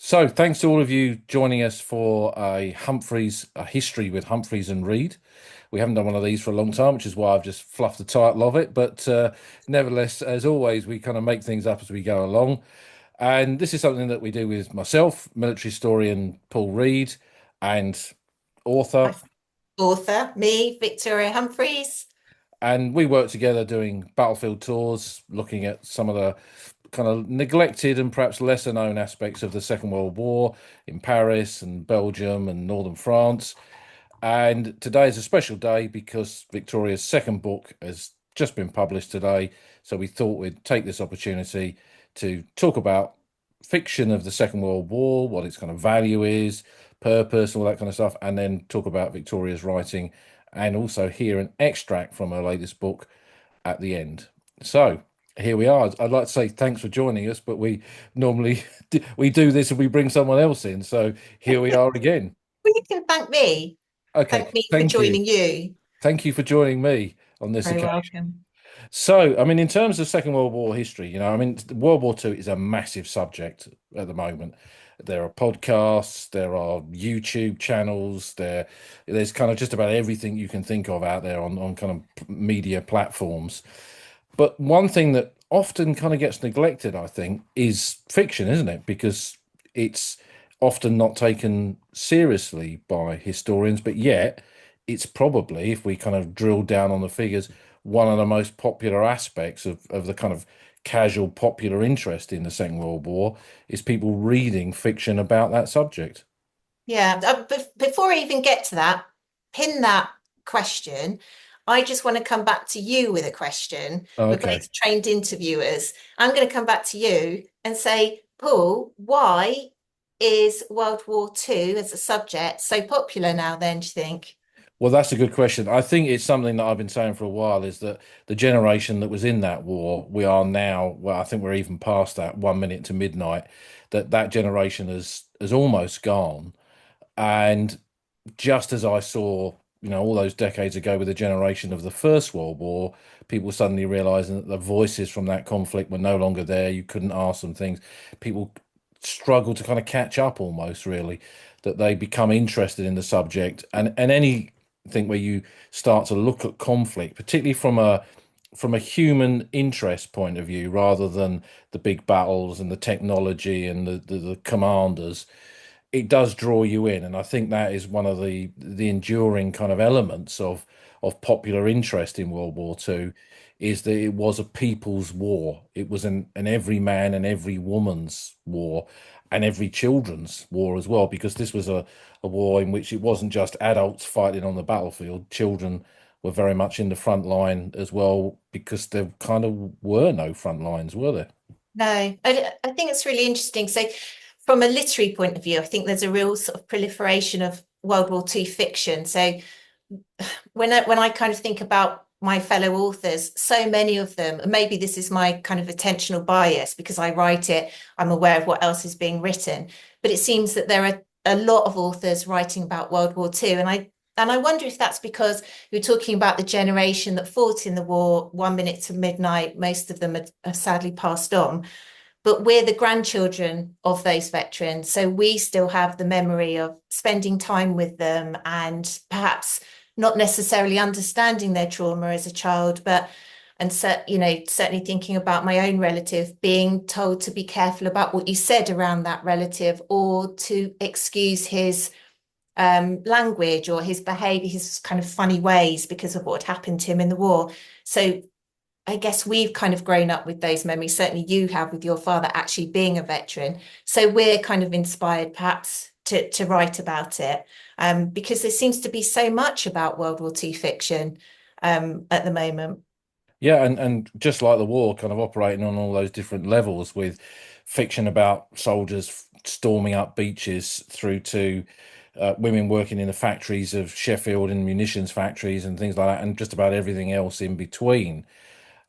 So, thanks to all of you joining us for a history with Humphreys and Reed. We haven't done one of these for a long time, which is why I've just fluffed the title of it. But nevertheless, as always, we kind of make things up as we go along. And this is something that we do with myself, military historian Paul Reed, and My author. author, me, Victoria Humphreys. And we work together doing battlefield tours, looking at some of the kind of neglected and perhaps lesser known aspects of the Second World War in Paris and Belgium and northern France. And today is a special day because Victoria's second book has just been published today. So we thought we'd take this opportunity to talk about fiction of the Second World War, what its kind of value is, purpose, all that kind of stuff, and then talk about Victoria's writing and also hear an extract from her latest book at the end. So here we are. I'd like to say thanks for joining us, but we normally we do this and we bring someone else in. So here we are again. Well, you can thank me. Okay, Thank me for thank you. joining you. Thank you for joining me on this Very occasion. welcome. So, I mean, in terms of Second World War history, I mean, World War Two is a massive subject at the moment. There are podcasts, there are YouTube channels, there's kind of just about everything you can think of out there on kind of media platforms. But one thing that often kind of gets neglected, I think, is fiction, isn't it? Because it's often not taken seriously by historians, but yet it's probably, if we kind of drill down on the figures, one of the most popular aspects of the kind of casual popular interest in the Second World War is people reading fiction about that subject. Yeah. Before I even get to that, pin that question. I just want to come back to you with a question. We're Okay. both trained interviewers. I'm going to come back to you and say, Paul, why is World War Two as a subject so popular now then, do you think? Well, that's a good question. I think it's something that I've been saying for a while is that the generation that was in that war, we are now, well, I think we're even past that 1 minute to midnight, that generation has almost gone. And just as I saw, all those decades ago with the generation of the First World War, people suddenly realizing that the voices from that conflict were no longer there. You couldn't ask them things. People struggle to kind of catch up almost, really, that they become interested in the subject and anything where you start to look at conflict, particularly from a human interest point of view, rather than the big battles and the technology and the commanders, it does draw you in, and I think that is one of the enduring kind of elements of popular interest in World War Two, is that it was a people's war. It was an every man and every woman's war, and every children's war as well, because this was a war in which it wasn't just adults fighting on the battlefield. Children were very much in the front line as well, because there kind of were no front lines, were there? No, I think it's really interesting. So, from a literary point of view, I think there's a real sort of proliferation of World War II fiction. So, when I kind of think about my fellow authors, so many of them, and maybe this is my kind of attentional bias because I write it, I'm aware of what else is being written, but it seems that there are a lot of authors writing about World War II, and I wonder if that's because you're talking about the generation that fought in the war 1 minute to midnight. Most of them have sadly passed on, but we're the grandchildren of those veterans. So we still have the memory of spending time with them and perhaps not necessarily understanding their trauma as a child, but certainly thinking about my own relative, being told to be careful about what you said around that relative or to excuse his language or his behavior, his kind of funny ways because of what happened to him in the war. So I guess we've kind of grown up with those memories. Certainly you have with your father actually being a veteran. So we're kind of inspired perhaps to write about it because there seems to be so much about World War II fiction at the moment. Yeah, and just like the war, kind of operating on all those different levels with fiction about soldiers storming up beaches through to women working in the factories of Sheffield and munitions factories and things like that, and just about everything else in between.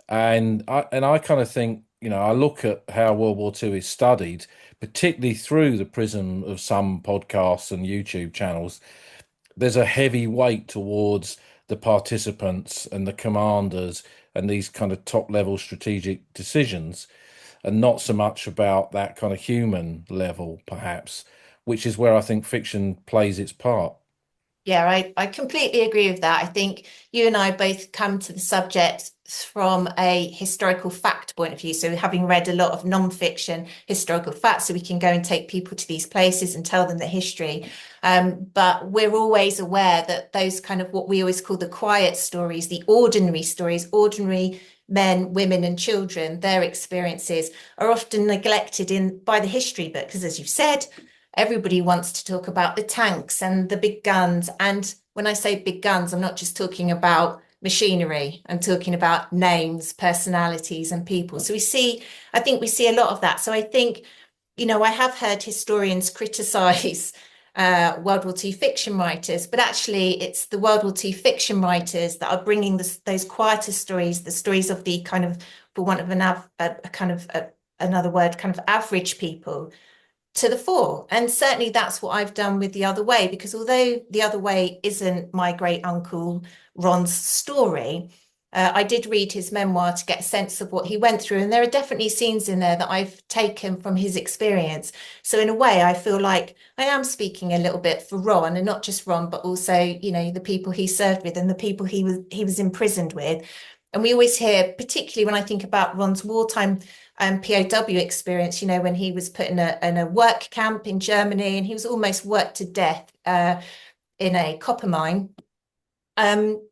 And I kind of think, I look at how World War Two is studied, particularly through the prism of some podcasts and YouTube channels. There's a heavy weight towards the participants and the commanders and these kind of top level strategic decisions. and not so much about that kind of human level, perhaps, which is where I think fiction plays its part. Yeah, I completely agree with that. I think you and I both come to the subject from a historical fact point of view. So, having read a lot of non-fiction historical facts, so we can go and take people to these places and tell them the history. But we're always aware that those kind of what we always call the quiet stories, ordinary men, women, and children, their experiences are often neglected in by the history book. Because, as you've said, everybody wants to talk about the tanks and the big guns. And when I say big guns, I'm not just talking about machinery. I'm talking about names, personalities, and people. So I think we see a lot of that. So I think, I have heard historians criticize World War II fiction writers, but actually it's the World War II fiction writers that are bringing those quieter stories, the stories of the kind of, for want of another word, kind of average people to the fore. And certainly that's what I've done with The Other Way, because although The Other Way isn't my great uncle Ron's story, I did read his memoir to get a sense of what he went through. And there are definitely scenes in there that I've taken from his experience. So in a way, I feel like I am speaking a little bit for Ron, and not just Ron, but also, the people he served with and the people he was imprisoned with. And we always hear, particularly when I think about Ron's wartime POW experience, when he was put in a work camp in Germany and he was almost worked to death in a copper mine. Um,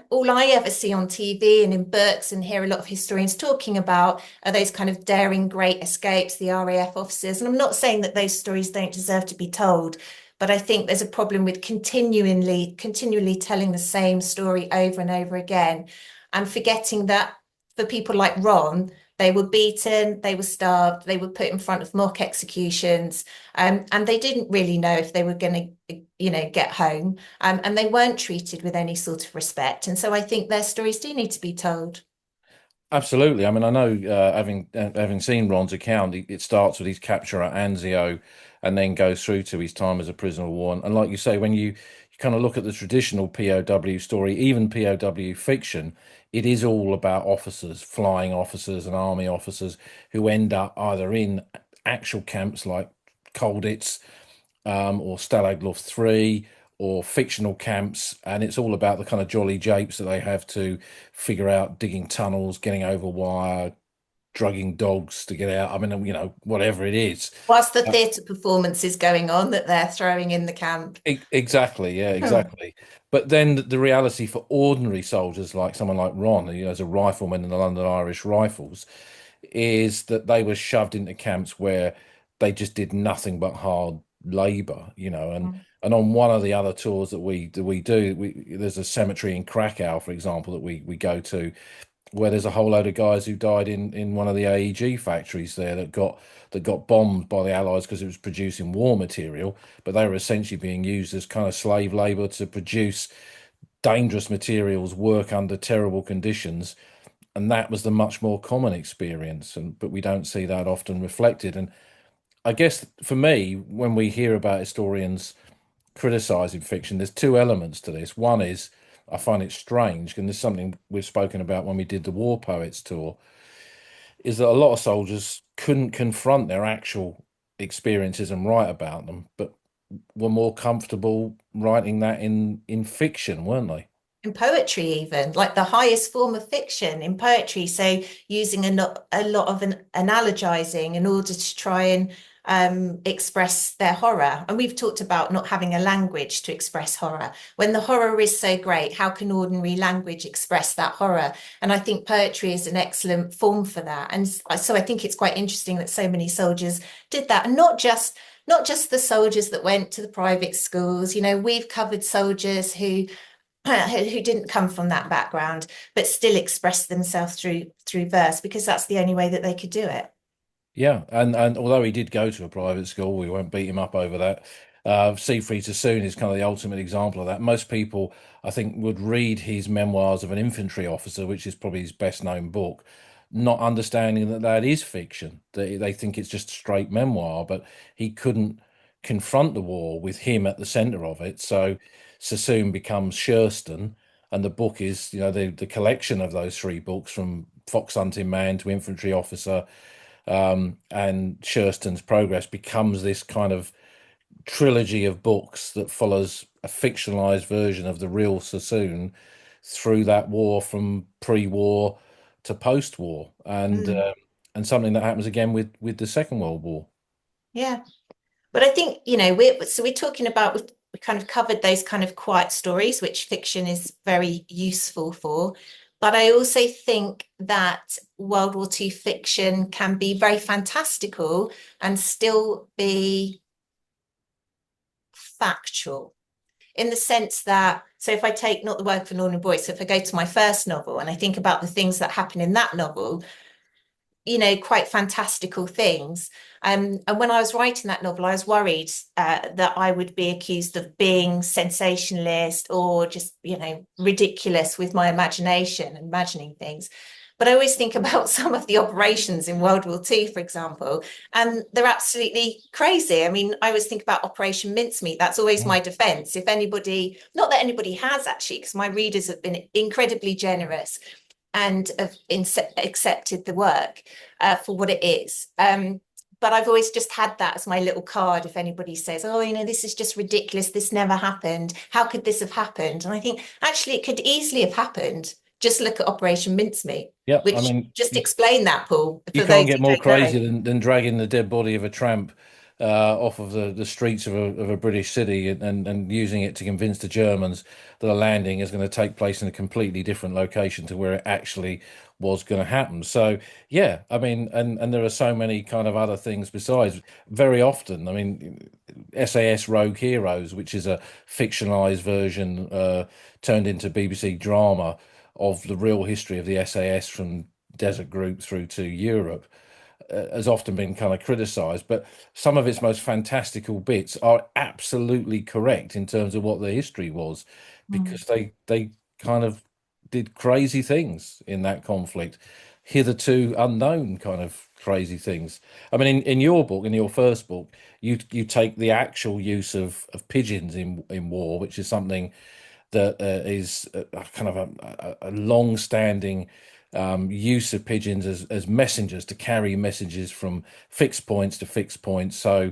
all I ever see on TV and in books and hear a lot of historians talking about are those kind of daring great escapes, the RAF officers. And I'm not saying that those stories don't deserve to be told, but I think there's a problem with continually telling the same story over and over again, and forgetting that for people like Ron, they were beaten, they were starved, they were put in front of mock executions, and they didn't really know if they were going to, get home, and they weren't treated with any sort of respect. And so I think their stories do need to be told. Absolutely. I mean, I know, having seen Ron's account, it starts with his capture at Anzio, and then goes through to his time as a prisoner of war. And like you say, when you kind of look at the traditional POW story, even POW fiction, it is all about officers, flying officers and army officers who end up either in actual camps like Colditz, or Stalag Luft 3, or fictional camps, and it's all about the kind of jolly japes that they have to figure out, digging tunnels, getting over wire, drugging dogs to get out. I mean, whatever it is. Whilst the Uh, theatre performance is going on that they're throwing in the camp. exactly, yeah, Hmm. exactly. But then the reality for ordinary soldiers, like someone like Ron, who as a rifleman in the London Irish Rifles, is that they were shoved into camps where they just did nothing but hard labor, and on one of the other tours that we do, there's a cemetery in Krakow, for example, that we go to, where there's a whole load of guys who died in one of the AEG factories there, that got bombed by the Allies because it was producing war material, but they were essentially being used as kind of slave labor to produce dangerous materials, work under terrible conditions, and that was the much more common experience. And but we don't see that often reflected. And I guess for me, when we hear about historians criticizing fiction, there's two elements to this. One is, I find it strange, and this is something we've spoken about when we did the War Poets tour, is that a lot of soldiers couldn't confront their actual experiences and write about them, but were more comfortable writing that in fiction, weren't they? In poetry, even like the highest form of fiction in poetry. So using a lot of an analogizing in order to try and express their horror. And we've talked about not having a language to express horror. When the horror is so great, how can ordinary language express that horror? And I think poetry is an excellent form for that. And so I think it's quite interesting that so many soldiers did that, and not just the soldiers that went to the private schools. We've covered soldiers who didn't come from that background, but still expressed themselves through verse, because that's the only way that they could do it. Yeah, and although he did go to a private school, we won't beat him up over that. Siegfried Sassoon is kind of the ultimate example of that. Most people, I think, would read his memoirs of an infantry officer, which is probably his best known book, not understanding that that is fiction. They think it's just a straight memoir, but he couldn't confront the war with him at the center of it. So Sassoon becomes Shurston, and the book is, the collection of those three books from fox hunting man to infantry officer, and Shurston's progress becomes this kind of trilogy of books that follows a fictionalized version of the real Sassoon through that war from pre-war to post-war, Mm, and something that happens again with the Second World War. yeah. But I think, we're talking about, we kind of covered those kind of quiet stories, which fiction is very useful for. But I also think that World War II fiction can be very fantastical and still be factual, in the sense that, so if I take Not the Work for Northern Boys, so if I go to my first novel and I think about the things that happen in that novel, quite fantastical things. And when I was writing that novel, I was worried that I would be accused of being sensationalist or just, ridiculous with my imagination, imagining things. But I always think about some of the operations in World War II, for example, and they're absolutely crazy. I mean, I always think about Operation Mincemeat. That's always Mm. my defense. If anybody, not that anybody has actually, because my readers have been incredibly generous and have accepted the work for what it is. But I've always just had that as my little card. If anybody says, oh, this is just ridiculous, this never happened, how could this have happened? And I think actually it could easily have happened. Just look at Operation Mincemeat, Yeah, I which, mean, just explain that, Paul, you for those can't get more who don't crazy know. than dragging the dead body of a tramp off of the streets of a British city, and using it to convince the Germans that a landing is going to take place in a completely different location to where it actually was going to happen. So yeah, I mean, and there are so many kind of other things besides. Very often, I mean, SAS Rogue Heroes, which is a fictionalized version turned into BBC drama of the real history of the SAS from Desert Group through to Europe, has often been kind of criticized, but some of its most fantastical bits are absolutely correct in terms of what the history was, Mm. because they kind of did crazy things in that conflict, hitherto unknown kind of crazy things. I mean, in your book, in your first book, you take the actual use of pigeons in war, which is something that is kind of a long-standing use of pigeons as messengers to carry messages from fixed points to fixed points, so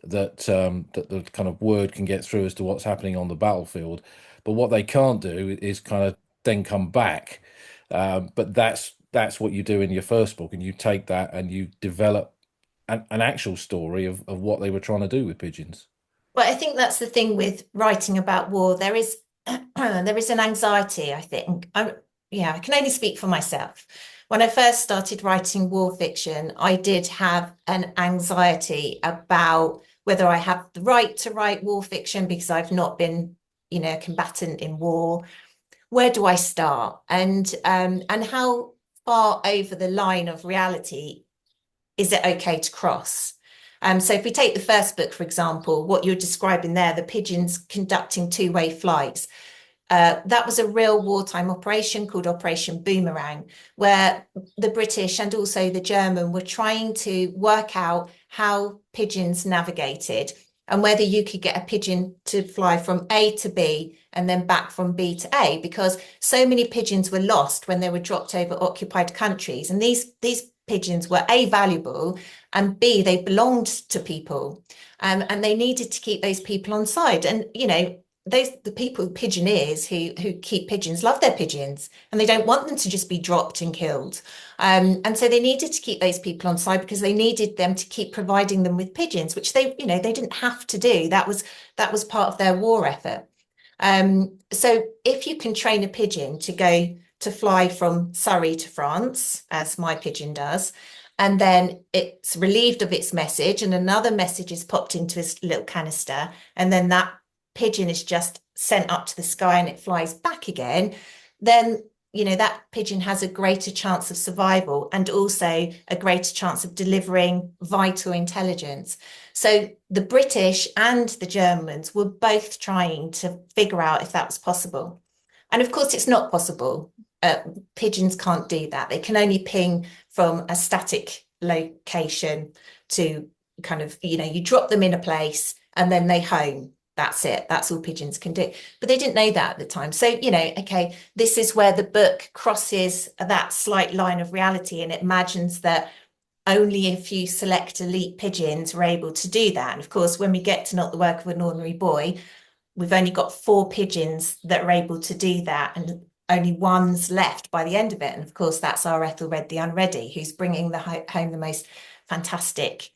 that the kind of word can get through as to what's happening on the battlefield. But what they can't do is kind of then come back. But that's what you do in your first book, and you take that and you develop an actual story of what they were trying to do with pigeons. Well, I think that's the thing with writing about war. There is there is an anxiety, I think. I can only speak for myself. When I first started writing war fiction, I did have an anxiety about whether I have the right to write war fiction because I've not been, a combatant in war. Where do I start? And how far over the line of reality is it okay to cross? So if we take the first book, for example, what you're describing there, the pigeons conducting two-way flights, that was a real wartime operation called Operation Boomerang, where the British and also the German were trying to work out how pigeons navigated and whether you could get a pigeon to fly from A to B and then back from B to A, because so many pigeons were lost when they were dropped over occupied countries. And these pigeons were A, valuable, and B, they belonged to people. And they needed to keep those people on side. And, the people, pigeoneers who keep pigeons, love their pigeons and they don't want them to just be dropped and killed. And so they needed to keep those people on side because they needed them to keep providing them with pigeons, which they didn't have to do. That was part of their war effort. So if you can train a pigeon to fly from Surrey to France, as my pigeon does, and then it's relieved of its message and another message is popped into its little canister, and then that pigeon is just sent up to the sky and it flies back again, then that pigeon has a greater chance of survival and also a greater chance of delivering vital intelligence. So the British and the Germans were both trying to figure out if that was possible. And of course, it's not possible. Pigeons can't do that. They can only ping from a static location to kind of, you drop them in a place and then they home. that's it. That's all pigeons can do. But they didn't know that at the time. So, okay, this is where the book crosses that slight line of reality and it imagines that only a few select elite pigeons were able to do that. And of course, when we get to Not the Work of an Ordinary Boy, we've only got four pigeons that are able to do that. And only one's left by the end of it. And of course, that's our Ethelred the Unready, who's bringing home the most fantastic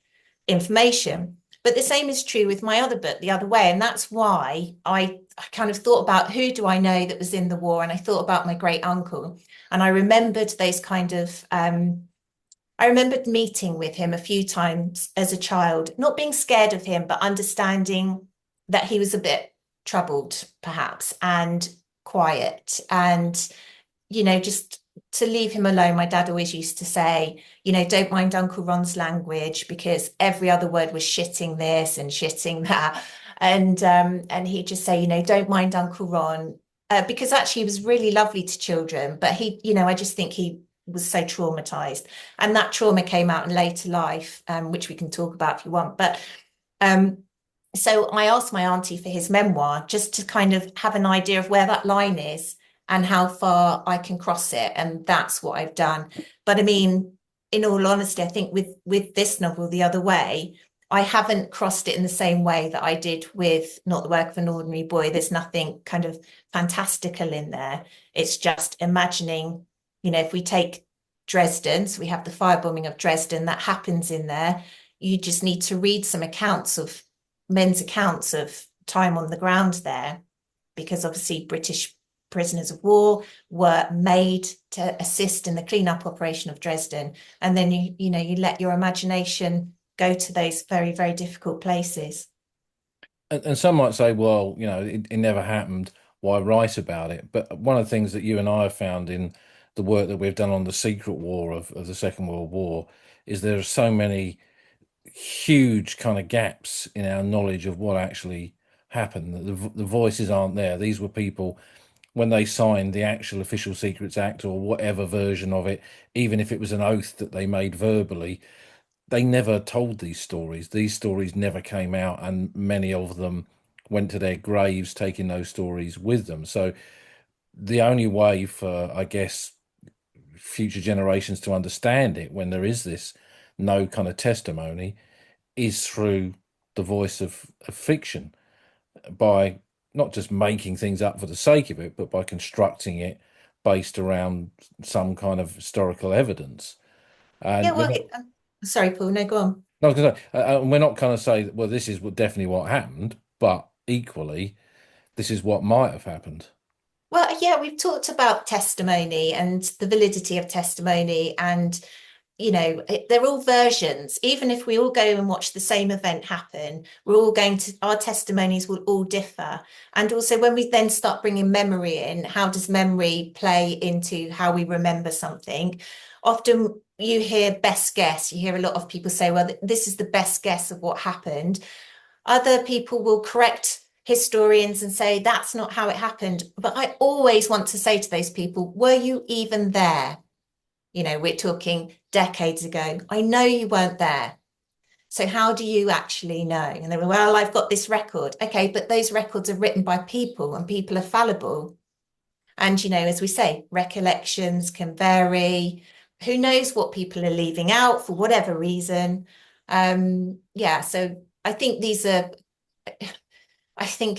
information. But the same is true with my other book, The Other Way. And that's why I kind of thought about who do I know that was in the war? And I thought about my great uncle. And I remembered those kind of, I remembered meeting with him a few times as a child, not being scared of him, but understanding that he was a bit troubled, perhaps, and quiet. And, just to leave him alone, my dad always used to say, don't mind Uncle Ron's language because every other word was shitting this and shitting that. And he'd just say, don't mind Uncle Ron. Because actually he was really lovely to children, but I just think he was so traumatized. And that trauma came out in later life, which we can talk about if you want. But um, so I asked my auntie for his memoir just to kind of have an idea of where that line is and how far I can cross it. And that's what I've done. But I mean, in all honesty, I think with this novel, The Other Way, I haven't crossed it in the same way that I did with Not the Work of an Ordinary Boy. There's nothing kind of fantastical in there. It's just imagining, if we take Dresden, so we have the firebombing of Dresden, that happens in there. You just need to read some men's accounts of time on the ground there, because obviously British prisoners of war were made to assist in the cleanup operation of Dresden. And then you let your imagination go to those very, very difficult places. And some might say, well, it never happened. Why write about it? But one of the things that you and I have found in the work that we've done on the secret war of the Second World War is there are so many huge kind of gaps in our knowledge of what actually happened. The voices aren't there. These were people when they signed the actual Official Secrets Act or whatever version of it, even if it was an oath that they made verbally, they never told these stories. These stories never came out, and many of them went to their graves taking those stories with them. So the only way for, I guess, future generations to understand it when there is this no kind of testimony is through the voice of fiction, by not just making things up for the sake of it, but by constructing it based around some kind of historical evidence. Yeah, And we're well, not, sorry, Paul, no, go on. no, I was gonna say, we're not kind of say, well, this is definitely what happened, but equally, this is what might have happened. Well, yeah, we've talked about testimony and the validity of testimony, and they're all versions. Even if we all go and watch the same event happen, our testimonies will all differ. And also, when we then start bringing memory in, how does memory play into how we remember something? Often you hear best guess. You hear a lot of people say, well, this is the best guess of what happened. Other people will correct historians and say that's not how it happened. But I always want to say to those people, were you even there? We're talking decades ago. I know you weren't there. So how do you actually know? And they were, well, I've got this record. Okay, but those records are written by people and people are fallible. And, as we say, recollections can vary. Who knows what people are leaving out for whatever reason? Yeah, so I think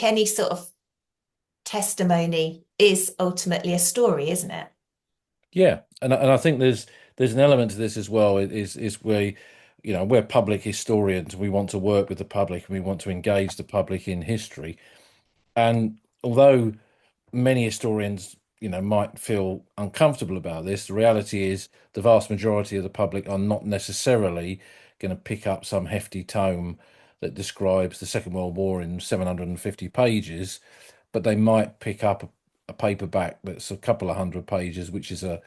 any sort of testimony is ultimately a story, isn't it? Yeah, and I think there's an element to this as well. Is we're public historians. We want to work with the public and we want to engage the public in history. And although many historians, might feel uncomfortable about this, the reality is the vast majority of the public are not necessarily going to pick up some hefty tome that describes the Second World War in 750 pages, but they might pick up a paperback that's a couple of hundred pages, which is a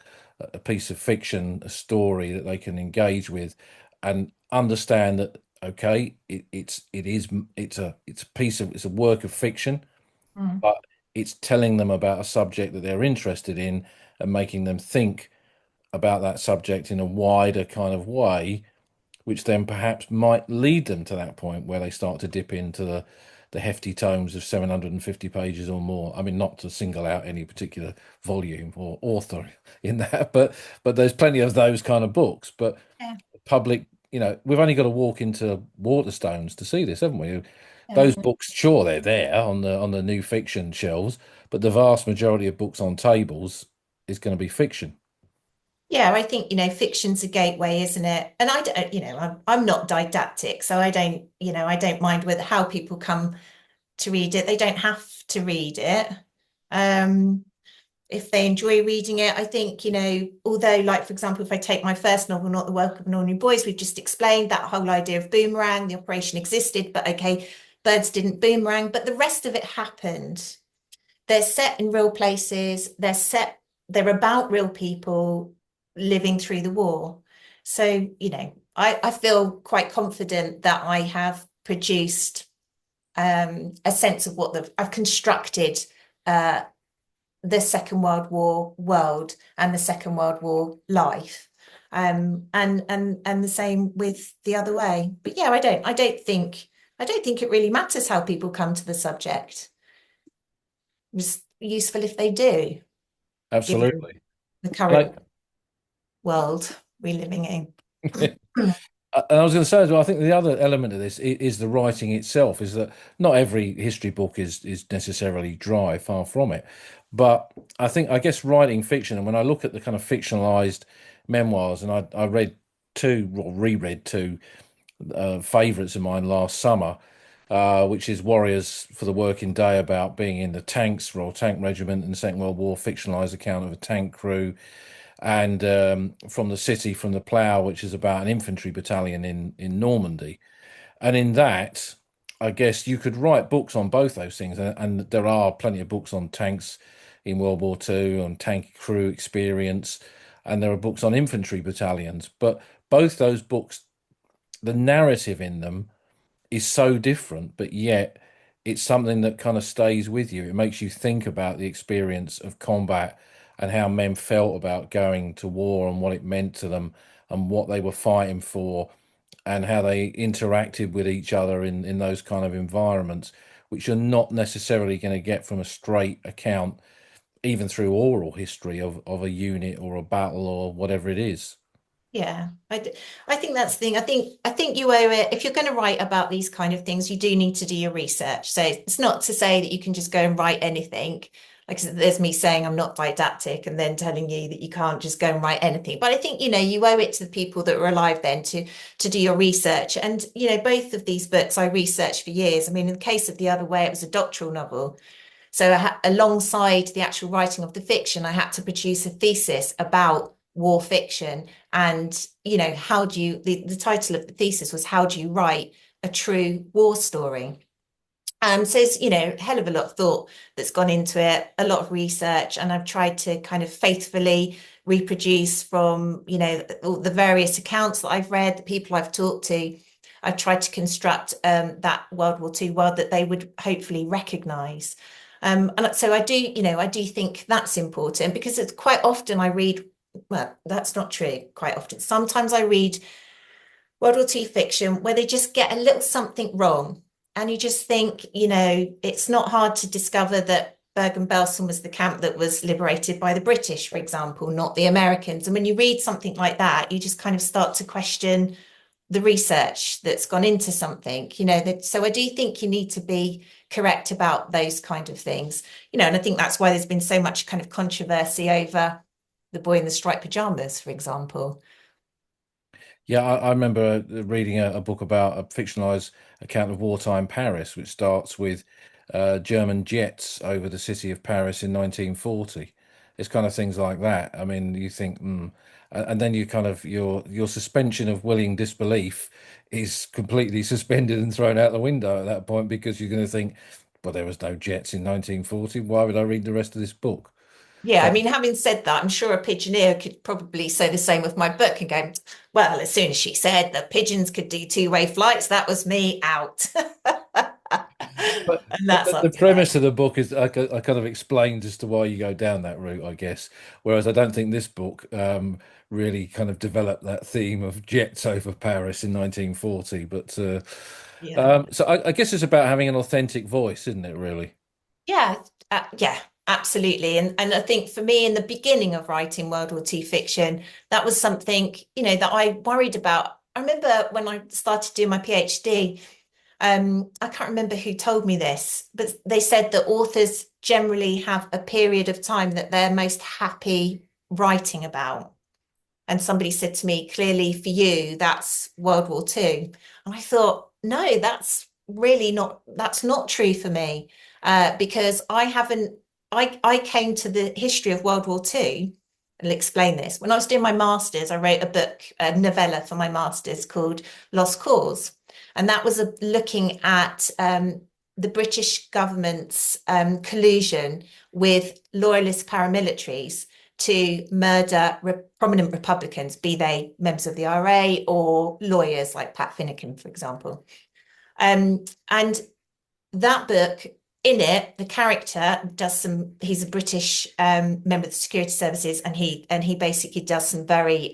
piece of fiction, a story that they can engage with and understand that, okay, it's a work of fiction, Mm. but it's telling them about a subject that they're interested in and making them think about that subject in a wider kind of way. which then perhaps might lead them to that point where they start to dip into the hefty tomes of 750 pages or more. I mean, not to single out any particular volume or author in that, but there's plenty of those kind of books. But Yeah. public, we've only got to walk into Waterstones to see this, haven't we? Yeah. Those books, sure, they're there on the new fiction shelves, but the vast majority of books on tables is going to be fiction. Yeah, I think, fiction's a gateway, isn't it? And I don't, I'm not didactic, so I don't mind with how people come to read it. They don't have to read it. Um, if they enjoy reading it, I think, although, like, for example, if I take my first novel, Not the Welcome of Ordinary Boys, we've just explained that whole idea of boomerang, the operation existed, but okay, birds didn't boomerang, but the rest of it happened. They're set in real places, they're about real people living through the war. So, I feel quite confident that I have produced a sense of I've constructed uh, the Second World War world and the Second World War life. And the same with the other way. But yeah, I don't think it really matters how people come to the subject. It's useful if they do, given Absolutely. the And current world we're living in. and I was going to say as well, I think the other element of this is the writing itself, is that not every history book is necessarily dry, far from it. But I guess writing fiction, and when I look at the kind of fictionalized memoirs, and I read two, or reread two favorites of mine last summer, which is Warriors for the Working Day, about being in the tanks, Royal Tank Regiment in the Second World War, fictionalized account of a tank crew, and From the City, from the Plough, which is about an infantry battalion in Normandy. And in that, I guess you could write books on both those things, and there are plenty of books on tanks in World War II, on tank crew experience, and there are books on infantry battalions. But both those books, the narrative in them is so different, but yet it's something that kind of stays with you. It makes you think about the experience of combat and how men felt about going to war and what it meant to them and what they were fighting for and how they interacted with each other in those kind of environments, which you're not necessarily going to get from a straight account, even through oral history of a unit or a battle or whatever it is. Yeah, I think that's the thing. I think you owe it. If you're going to write about these kind of things, you do need to do your research. So it's not to say that you can just go and write anything. Like I said, there's me saying I'm not didactic and then telling you that you can't just go and write anything. But I think, you owe it to the people that were alive then to do your research. And, both of these books I researched for years. I mean, in the case of The Other Way, it was a doctoral novel. So alongside the actual writing of the fiction, I had to produce a thesis about war fiction. And, how do you, the title of the thesis was How Do You Write a True War Story? So it's, a hell of a lot of thought that's gone into it, a lot of research, and I've tried to kind of faithfully reproduce from, all the various accounts that I've read, the people I've talked to. I've tried to construct that World War II world that they would hopefully recognise. And so I do think that's important because it's quite often I read, well, that's not true, quite often. Sometimes I read World War II fiction where they just get a little something wrong. And you just think, it's not hard to discover that Bergen-Belsen was the camp that was liberated by the British, for example, not the Americans. And when you read something like that, you just kind of start to question the research that's gone into something, so I do think you need to be correct about those kind of things, and I think that's why there's been so much kind of controversy over the boy in the striped pajamas, for example. Yeah, I remember reading a book about a fictionalized account of wartime Paris, which starts with German jets over the city of Paris in 1940. It's kind of things like that. I mean, you think, and then you kind of your suspension of willing disbelief is completely suspended and thrown out the window at that point because you're going to think, well, there was no jets in 1940. Why would I read the rest of this book? Yeah, I So mean, having said that, I'm sure a pigeoneer could probably say the same with my book and go, well, as soon as she said that pigeons could do two-way flights, that was me out. And but that's the up to premise date. of the book is I kind of explained as to why you go down that route, I guess. Whereas I don't think this book really kind of developed that theme of jets over Paris in 1940. But Yeah. so I guess it's about having an authentic voice, isn't it, really? Yeah, yeah, absolutely. And I think for me in the beginning of writing World War II fiction, that was something, that I worried about. I remember when I started doing my PhD, I can't remember who told me this, but they said that authors generally have a period of time that they're most happy writing about. And somebody said to me, clearly for you, that's World War II. And I thought, no, that's not true for me. Because I haven't, I came to the history of World War II. I'll explain this. When I was doing my master's, I wrote a book, a novella for my master's called Lost Cause. And that was looking at the British government's collusion with loyalist paramilitaries to murder prominent Republicans, be they members of the RA or lawyers like Pat Finucane, for example. And that book, in it, the character he's a British member of the security services, and he basically does some very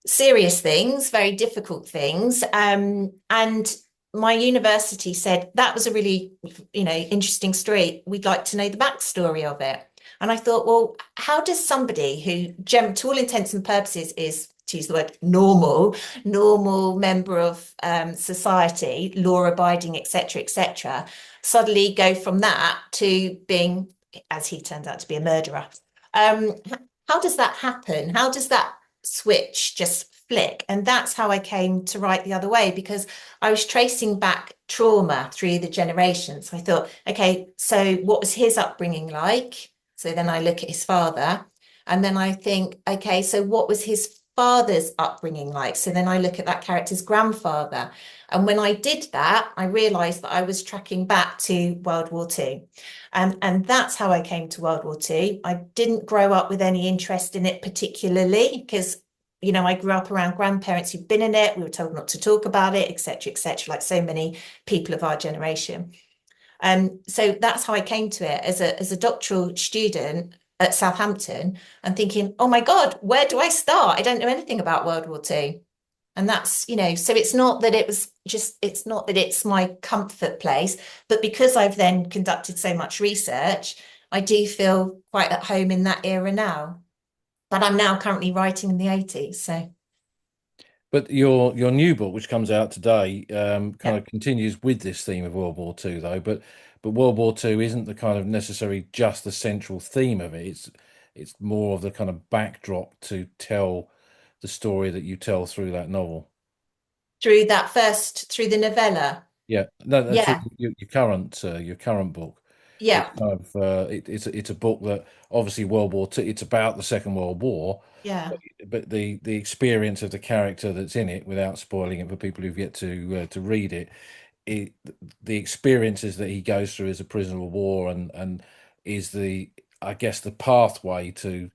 serious things, very difficult things. And my university said that was a really, interesting story. We'd like to know the backstory of it. And I thought, well, how does somebody who, to all intents and purposes, is to use the word normal member of society, law abiding, etc., suddenly go from that to being, as he turns out to be, a murderer? Um, how does that happen? How does that switch just flick? And that's how I came to write the other way, because I was tracing back trauma through the generations. I thought, okay, so what was his upbringing like? So then I look at his father, and then I think, okay, so what was his father's upbringing like? So then I look at that character's grandfather. And when I did that, I realized that I was tracking back to World War II. And that's how I came to World War II. I didn't grow up with any interest in it particularly because, I grew up around grandparents who'd been in it. We were told not to talk about it, etc., like so many people of our generation. So that's how I came to it as a doctoral student at Southampton and thinking, oh my God, where do I start? I don't know anything about World War II. And that's, so it's not that it's my comfort place, but because I've then conducted so much research, I do feel quite at home in that era now. But I'm now currently writing in the 80s. So But your new book, which comes out today, kind yeah. of continues with this theme of World War Two, though. But World War Two isn't the kind of necessarily just the central theme of it. It's more of the kind of backdrop to tell the story that you tell through that novel. Through the novella. Yeah, no, no, through Yeah. your current book. It's Yeah. kind of it's a book that obviously World War Two. It's about the Second World War, Yeah. but the experience of the character that's in it, without spoiling it for people who've yet to read it, it the experiences that he goes through as a prisoner of war and is the I guess the pathway to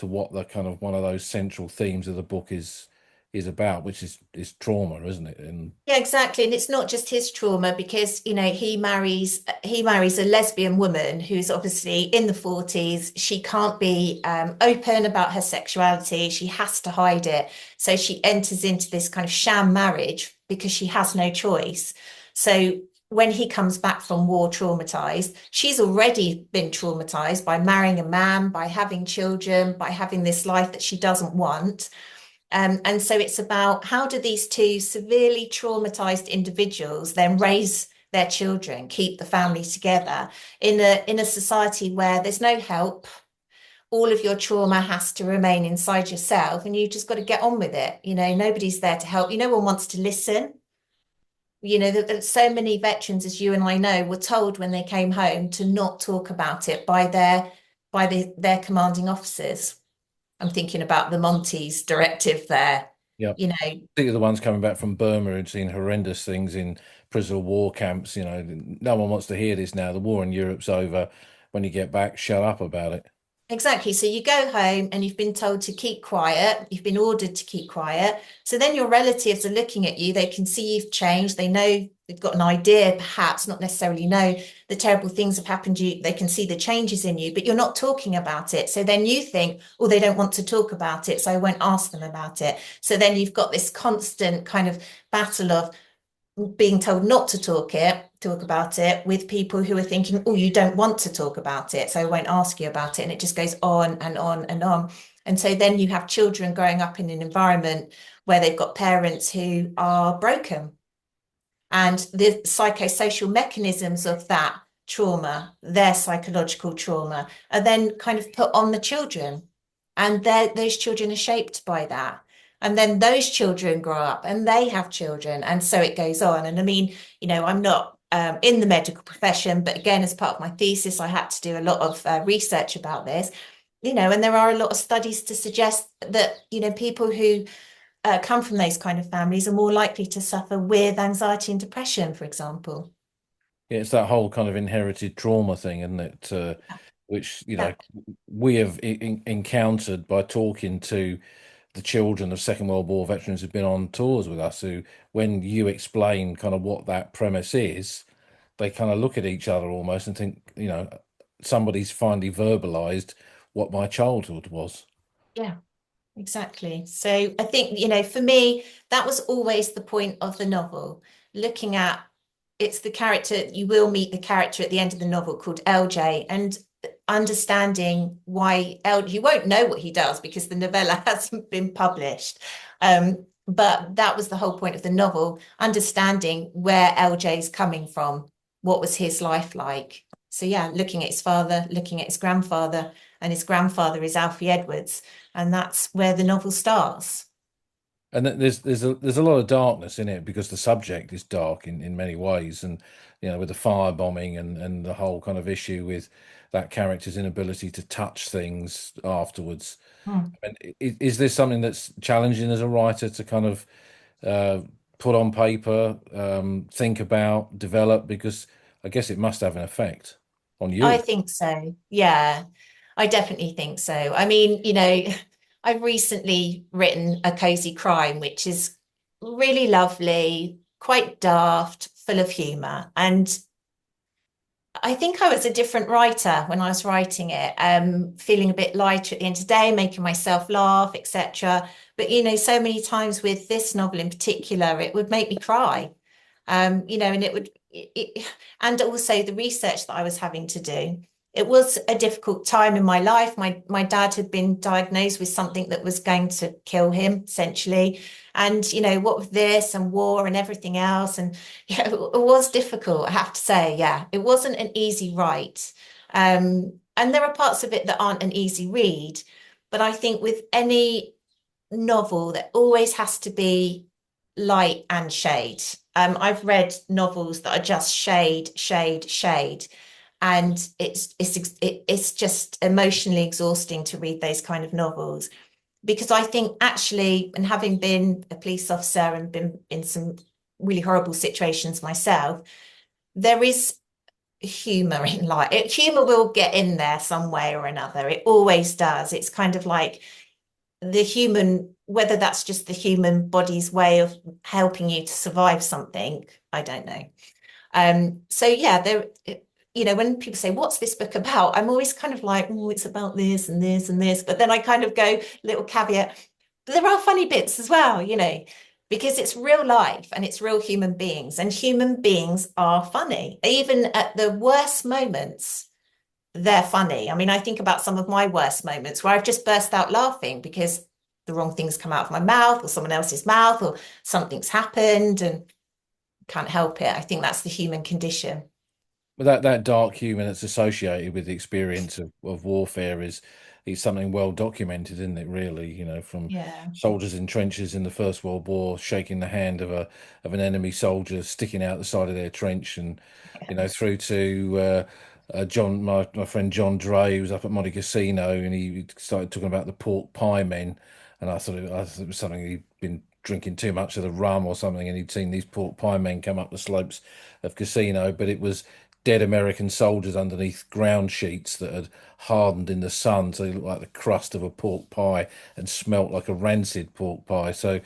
what the kind of one of those central themes of the book is about, which is trauma, isn't it? And Yeah, exactly. And it's not just his trauma because, he marries a lesbian woman who's obviously in the 40s. She can't be open about her sexuality. She has to hide it. So she enters into this kind of sham marriage because she has no choice. So when he comes back from war traumatized, she's already been traumatized by marrying a man, by having children, by having this life that she doesn't want. And so it's about how do these two severely traumatized individuals then raise their children, keep the family together in a society where there's no help. All of your trauma has to remain inside yourself, and you just got to get on with it. Nobody's there to help you. No one wants to listen. That so many veterans, as you and I know, were told when they came home to not talk about it by their commanding officers. I'm thinking about the Montys Directive there. yeah, You know, think of the ones coming back from Burma and seeing horrendous things in prisoner of war camps. No one wants to hear this now. The war in Europe's over. When you get back, shut up about it. exactly. So you go home and you've been told to keep quiet. You've been ordered to keep quiet. So then your relatives are looking at you. They can see you've changed. They know they've got an idea, perhaps not necessarily know the terrible things have happened to you. They can see the changes in you, but you're not talking about it. So then you think, oh, they don't want to talk about it, so I won't ask them about it. So then you've got this constant kind of battle of being told not to talk about it with people who are thinking, oh, you don't want to talk about it, so I won't ask you about it. And it just goes on and on and on. And so then you have children growing up in an environment where they've got parents who are broken, and the psychosocial mechanisms of that trauma, their psychological trauma, are then kind of put on the children. And those children are shaped by that. And then those children grow up and they have children. And so it goes on. And I mean, I'm not in the medical profession, but again, as part of my thesis, I had to do a lot of research about this, and there are a lot of studies to suggest that, people who come from those kind of families are more likely to suffer with anxiety and depression, for example. Yeah, it's that whole kind of inherited trauma thing, isn't it? Which, Exactly. we have encountered by talking to the children of Second World War veterans who've been on tours with us, who, when you explain kind of what that premise is, they kind of look at each other almost and think, somebody's finally verbalized what my childhood was. Yeah. Exactly. So I think, for me, that was always the point of the novel. Looking at it's the character, you will meet the character at the end of the novel called LJ, and understanding why you won't know what he does because the novella hasn't been published. But that was the whole point of the novel, understanding where LJ's coming from, what was his life like. So yeah, looking at his father, looking at his grandfather, and his grandfather is Alfie Edwards, and that's where the novel starts. And there's a lot of darkness in it because the subject is dark in many ways, and with the firebombing and the whole kind of issue with that character's inability to touch things afterwards. Hmm. And is this something that's challenging as a writer to kind of uh, put on paper, think about, develop? Because I guess it must have an effect on I you. think so. Yeah, I definitely think so. I mean, I've recently written A Cozy Crime, which is really lovely, quite daft, full of humor. And I think I was a different writer when I was writing it, feeling a bit lighter at the end of the day, making myself laugh, etc. But so many times with this novel in particular, it would make me cry. And and also the research that I was having to do. It was a difficult time in my life. My dad had been diagnosed with something that was going to kill him, essentially. And what with this and war and everything else, and yeah, it was difficult, I have to say. Yeah, it wasn't an easy write. And there are parts of it that aren't an easy read. But I think with any novel, there always has to be light and shade. I've read novels that are just shade, shade, shade, and it's just emotionally exhausting to read those kind of novels, because I think actually, and having been a police officer and been in some really horrible situations myself, there is humor in life. Humor will get in there some way or another. It always does. It's kind of like the human, whether that's just the human body's way of helping you to survive something, I don't know. So yeah, when people say, what's this book about? I'm always kind of like, oh, it's about this and this and this. But then I kind of go, little caveat, but there are funny bits as well, because it's real life and it's real human beings, and human beings are funny. Even at the worst moments, they're funny. I mean, I think about some of my worst moments where I've just burst out laughing because the wrong things come out of my mouth or someone else's mouth, or something's happened and can't help it. I think that's the human condition. But that dark humor that's associated with the experience of warfare is something well documented, isn't it? Really, from Yeah. soldiers in trenches in the First World War shaking the hand of an enemy soldier sticking out the side of their trench, and through to John, my friend John Dray, who was up at Monte Casino, and he started talking about the pork pie men, and I thought it was something he'd been drinking too much of the rum or something, and he'd seen these pork pie men come up the slopes of Casino, but it was dead American soldiers underneath ground sheets that had hardened in the sun, so they looked like the crust of a pork pie and smelt like a rancid pork pie. So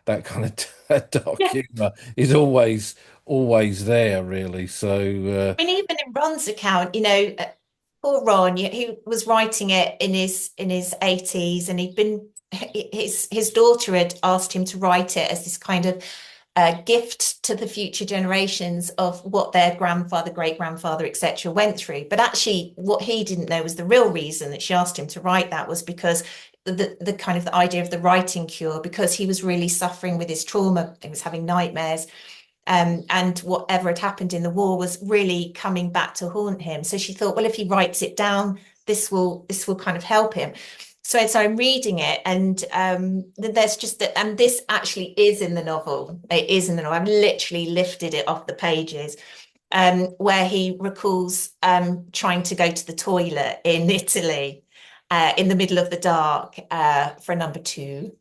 that kind of that dark humor is always there, really. So I mean, even in Ron's account, poor Ron, he was writing it in his 80s, and his daughter had asked him to write it as this kind of gift to the future generations of what their grandfather, great grandfather, etc., went through. But actually, what he didn't know was the real reason that she asked him to write that was because the kind of the idea of the writing cure, because he was really suffering with his trauma, he was having nightmares. And whatever had happened in the war was really coming back to haunt him. So she thought, well, if he writes it down, this will kind of help him. So I'm reading it, and there's just that, and this actually is in the novel. It is in the novel. I've literally lifted it off the pages, where he recalls trying to go to the toilet in Italy, in the middle of the dark, for number two.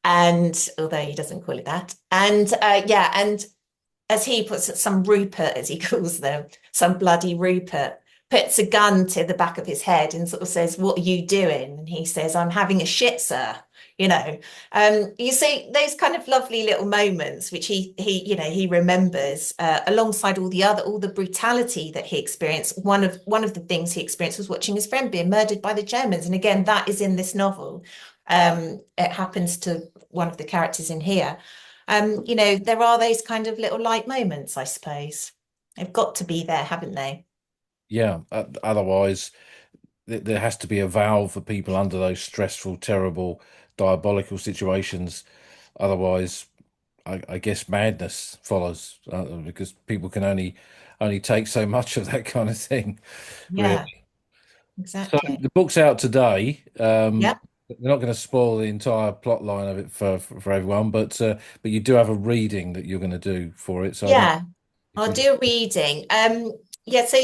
And although he doesn't call it that, and yeah, and as he puts it, some Rupert, as he calls them, some bloody Rupert, puts a gun to the back of his head and sort of says, "What are you doing?" And he says, "I'm having a shit, sir." You know, you see those kind of lovely little moments, which he remembers, alongside all the brutality that he experienced. One of the things he experienced was watching his friend being murdered by the Germans, and again, that is in this novel. It happens to one of the characters in here. There are those kind of little light moments, I suppose. They've got to be there, haven't they? yeah, otherwise there has to be a valve for people under those stressful, terrible, diabolical situations. Otherwise, I guess madness follows, because people can only take so much of that kind of thing, Yeah, really. So exactly. the book's out today. Yeah. We're not going to spoil the entire plot line of it for everyone, but you do have a reading that you're going to do for it. So I don't Yeah, if I'll you do a reading. Yeah, so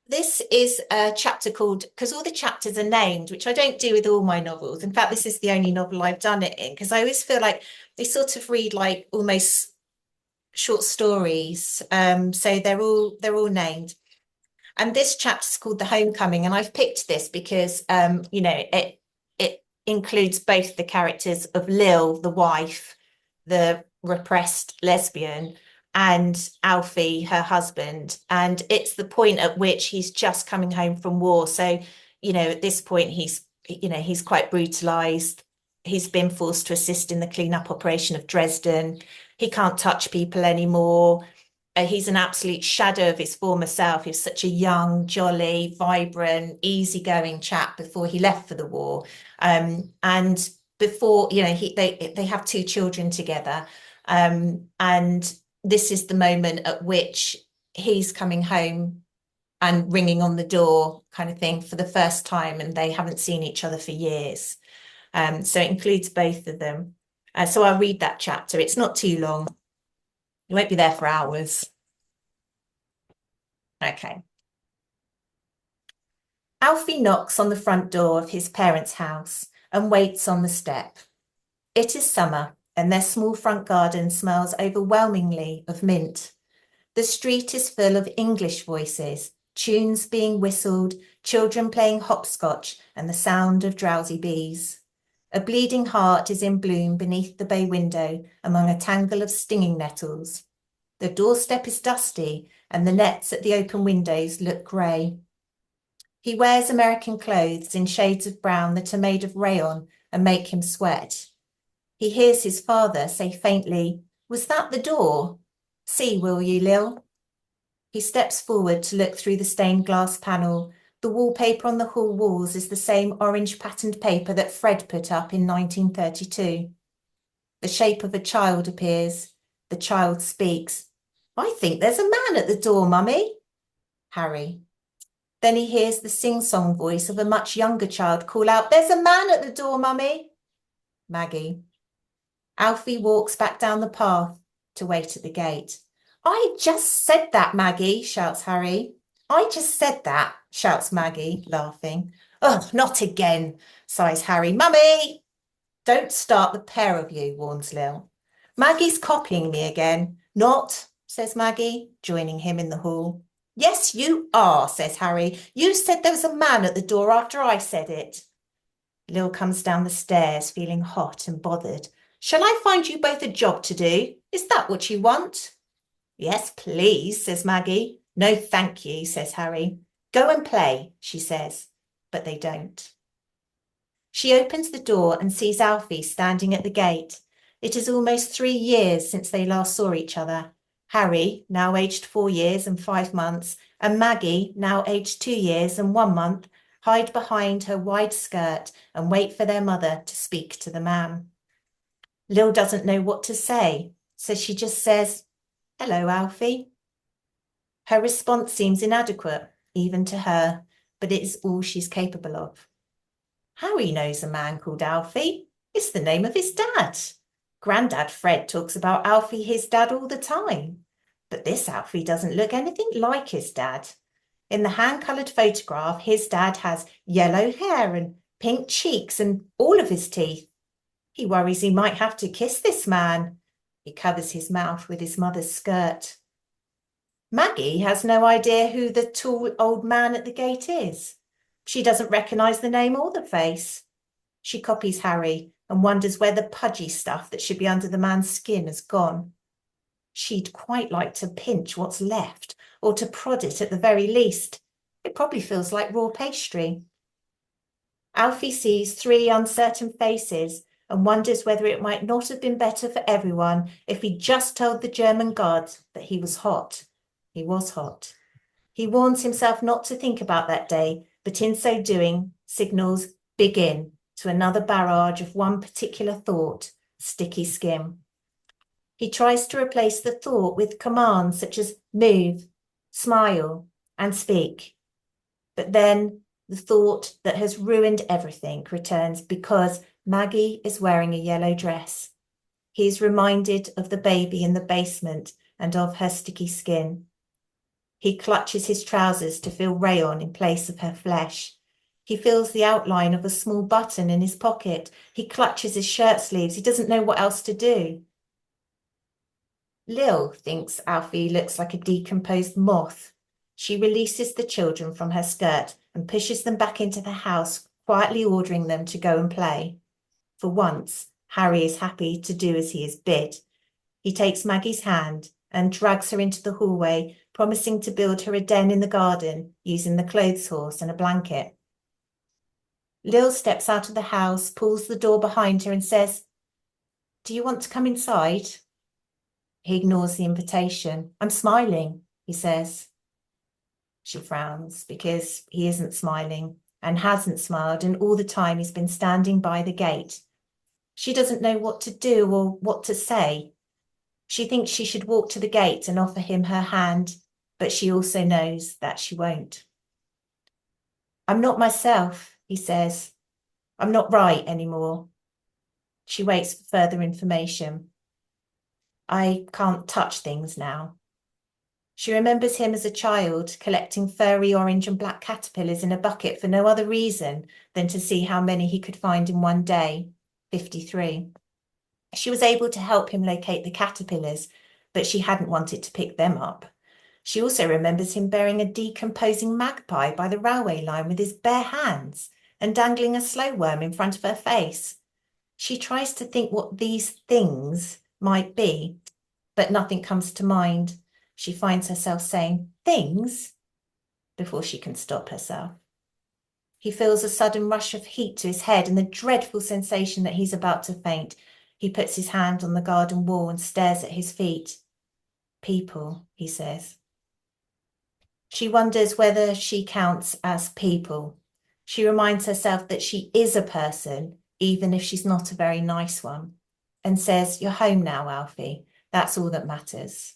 this is a chapter called, because all the chapters are named, which I don't do with all my novels. In fact, this is the only novel I've done it in, because I always feel like they sort of read like almost short stories. So they're all named. And this chapter is called The Homecoming, and I've picked this because it includes both the characters of Lil, the wife, the repressed lesbian, and Alfie, her husband. And it's the point at which he's just coming home from war. So, at this point he's quite brutalized. He's been forced to assist in the cleanup operation of Dresden. He can't touch people anymore. He's an absolute shadow of his former self. He was such a young, jolly, vibrant, easygoing chap before he left for the war. And before, they have two children together. And this is the moment at which he's coming home and ringing on the door, kind of thing, for the first time, and they haven't seen each other for years. So it includes both of them. So I'll read that chapter. It's not too long. You won't be there for hours. Okay. Alfie knocks on the front door of his parents' house and waits on the step. It is summer, and their small front garden smells overwhelmingly of mint. The street is full of English voices, tunes being whistled, children playing hopscotch, and the sound of drowsy bees. A bleeding heart is in bloom beneath the bay window among a tangle of stinging nettles. The doorstep is dusty, and the nets at the open windows look grey. He wears American clothes in shades of brown that are made of rayon and make him sweat. He hears his father say faintly, "Was that the door? See, will you, Lil?" He steps forward to look through the stained glass panel. The wallpaper on the hall walls is the same orange patterned paper that Fred put up in 1932. The shape of a child appears. The child speaks. "I think there's a man at the door, Mummy." Harry. Then he hears the sing-song voice of a much younger child call out, "There's a man at the door, Mummy." Maggie. Alfie walks back down the path to wait at the gate. "I just said that, Maggie," shouts Harry. "I just said that," shouts Maggie, laughing. "Oh, not again," sighs Harry. "Mummy!" "Don't start the pair of you," warns Lil. "Maggie's copying me again." "Not," says Maggie, joining him in the hall. "Yes, you are," says Harry. "You said there was a man at the door after I said it." Lil comes down the stairs, feeling hot and bothered. Shall I find you both a job to do? Is that what you want? Yes, please, says Maggie. No, thank you, says Harry. Go and play, she says, but they don't. She opens the door and sees Alfie standing at the gate. It is almost 3 years since they last saw each other. Harry, now aged 4 years and 5 months, and Maggie, now aged 2 years and 1 month, hide behind her wide skirt and wait for their mother to speak to the man. Lil doesn't know what to say, so she just says, "Hello, Alfie." Her response seems inadequate, even to her, but it is all she's capable of. Harry knows a man called Alfie. It's the name of his dad. Grandad Fred talks about Alfie, his dad, all the time. But this Alfie doesn't look anything like his dad. In the hand-coloured photograph, his dad has yellow hair and pink cheeks and all of his teeth. He worries he might have to kiss this man. He covers his mouth with his mother's skirt. Maggie has no idea who the tall old man at the gate is. She doesn't recognise the name or the face. She copies Harry and wonders where the pudgy stuff that should be under the man's skin has gone. She'd quite like to pinch what's left, or to prod it at the very least. It probably feels like raw pastry. Alfie sees 3 uncertain faces and wonders whether it might not have been better for everyone if he just told the German guard that he was hot. He was hot. He warns himself not to think about that day, but in so doing, signals begin to another barrage of one particular thought, sticky skin. He tries to replace the thought with commands such as move, smile, and speak. But then the thought that has ruined everything returns because Maggie is wearing a yellow dress. He is reminded of the baby in the basement and of her sticky skin. He clutches his trousers to feel rayon in place of her flesh. He feels the outline of a small button in his pocket. He clutches his shirt sleeves. He doesn't know what else to do. Lil thinks Alfie looks like a decomposed moth. She releases the children from her skirt and pushes them back into the house, quietly ordering them to go and play. For once, Harry is happy to do as he is bid. He takes Maggie's hand and drags her into the hallway, promising to build her a den in the garden using the clothes horse and a blanket. Lil steps out of the house, pulls the door behind her and says, "Do you want to come inside?" He ignores the invitation. "I'm smiling," he says. She frowns because he isn't smiling and hasn't smiled, and all the time he's been standing by the gate. She doesn't know what to do or what to say. She thinks she should walk to the gate and offer him her hand, but she also knows that she won't. "I'm not myself," he says. "I'm not right anymore." She waits for further information. "I can't touch things now." She remembers him as a child collecting furry orange and black caterpillars in a bucket for no other reason than to see how many he could find in one day, 53. She was able to help him locate the caterpillars, but she hadn't wanted to pick them up. She also remembers him bearing a decomposing magpie by the railway line with his bare hands and dangling a slow worm in front of her face. She tries to think what these things might be, but nothing comes to mind. She finds herself saying, "Things?" before she can stop herself. He feels a sudden rush of heat to his head and the dreadful sensation that he's about to faint. He puts his hand on the garden wall and stares at his feet. "People," he says. She wonders whether she counts as people. She reminds herself that she is a person, even if she's not a very nice one, and says, "You're home now, Alfie. That's all that matters."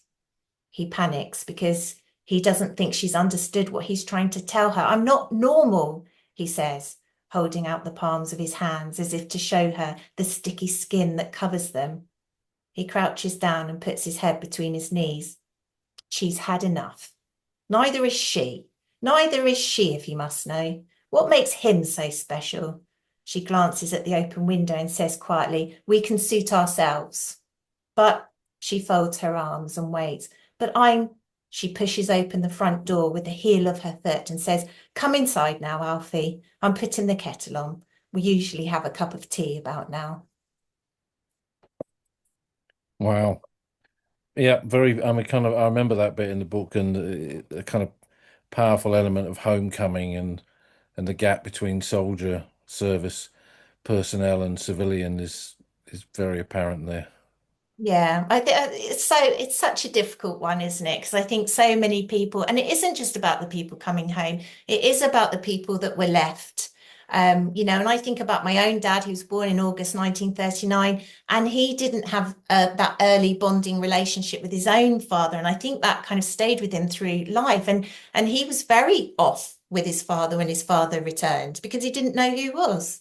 He panics because he doesn't think she's understood what he's trying to tell her. "I'm not normal," he says, holding out the palms of his hands as if to show her the sticky skin that covers them. He crouches down and puts his head between his knees. She's had enough. Neither is she. Neither is she, if you must know. What makes him so special? She glances at the open window and says quietly, "We can suit ourselves." But she folds her arms and waits. "But She pushes open the front door with the heel of her foot and says, "Come inside now, Alfie. I'm putting the kettle on. We usually have a cup of tea about now." Wow. Yeah, very. I mean, kind of. I remember that bit in the book, and the kind of powerful element of homecoming and the gap between soldier service personnel and civilian is very apparent there. Yeah, I think it's such a difficult one, isn't it? Because I think so many people, and it isn't just about the people coming home, it is about the people that were left. And I think about my own dad, who was born in August 1939, and he didn't have that early bonding relationship with his own father. And I think that kind of stayed with him through life. And he was very off with his father when his father returned because he didn't know who he was.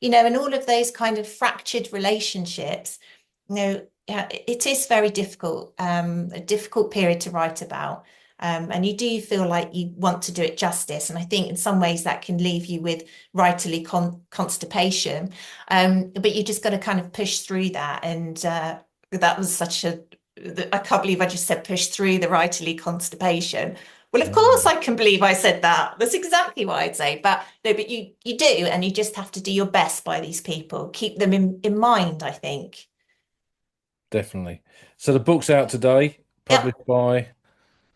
And all of those kind of fractured relationships, yeah, it is very difficult, a difficult period to write about. And you do feel like you want to do it justice. And I think in some ways that can leave you with writerly constipation. But you just got to kind of push through that. And that was I can't believe I just said push through the writerly constipation. Well, of course Mm. I can believe I said that. That's exactly what I'd say. But no, but you do, and you just have to do your best by these people. Keep them in mind, I think. Definitely. So the book's out today, Yep. published by.